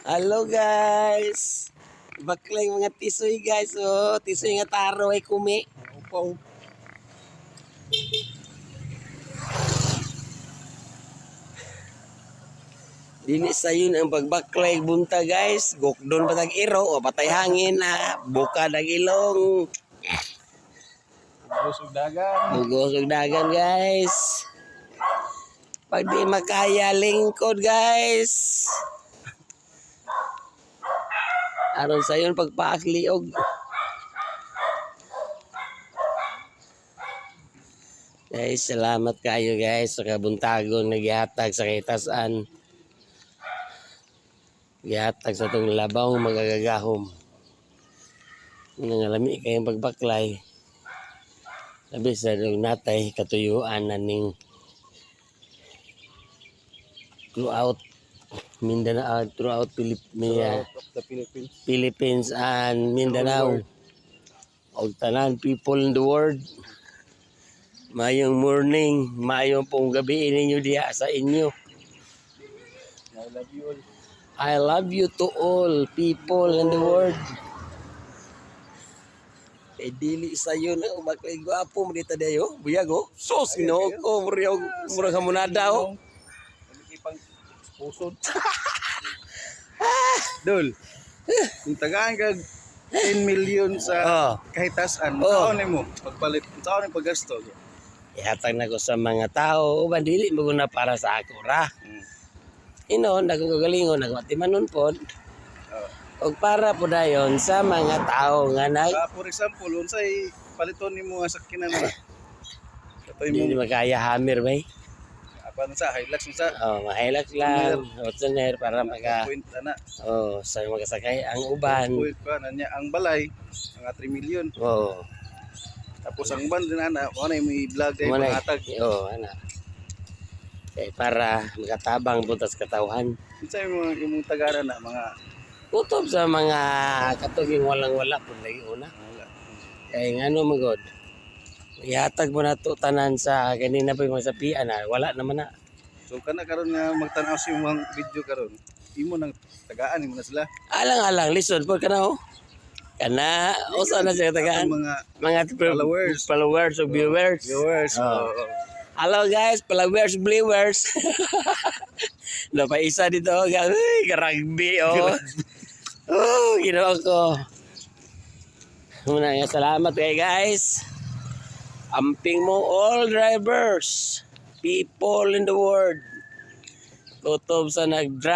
Hello guys. Baklay mga tisoy guys. Oh, tisoy nga taro ay kumi. Upaw. Dini sayon ang pagbaklay bunta guys. Gokdon patag iro o patay hangin na buka dag ilong. Busog dagan. Bugos og dagan guys. Pag di makaya lingkod guys. Aron sayon pagpaakliog. Guys, salamat kayo guys sa kabuntagon na gihatag sa Kitasan. Gihatag sa itong labaw magagagahom. Nangalami kayong pagbaklay. Sabi sa itong natay katuyuan na ning throughout Mindanao, throughout Throughout the Philippines. Philippines and Mindanao. O tanan people in the world. Mayong morning, mayong pong gabi ninyo diya sa inyo. I love you all. I love you to all people in the world. Eh dili sayo na umakay gwapo mo dito dayo. Buyag oh. Sos no ko murag hamonada oh. Ipang pusod. Dol. Kung tagaan kag 10 million sa kahitasan, taon mo pagpalit, taon yung paggasto. Ihatag na ko sa mga tao, uban dili mo na para sa ako ra. Inon, akong kagalingon, nagmatimanon po. O para po dayon sa mga tao nga For example, unsay paliton nimo nga sakyanan na. Katoy hindi mo makaya hammer bay. apa sa Hilux sa Mahilak lang. Otsuner para maka point ana. sa makasakay ang uban. Point pa na niya ang balay nga 3 million. Tapos ang uban din ana, mo na mo i-vlog day pangatag. Ana. Kay para makatabang butas katawhan. Unsay imong tagaran na mga Kutob sa mga katuging walang-wala po lagi una. Kaya nga ano magod. Ihatag mo na to tanan sa kanina pa yung mga sapian na wala naman na. so kana karon nga magtan-aw sa imong video karon. Imo nang tagaan imo na sila. Alang-alang lisod po kana oh. Kana usa na siya tagaan. Mga followers o viewers. Hello guys, followers, viewers. Dapat isa dito guys. Karagbi oh. Ginawa ko. Muna nga salamat kay guys. Amping mo all drivers, people in the world. Kutob sa nag-drive.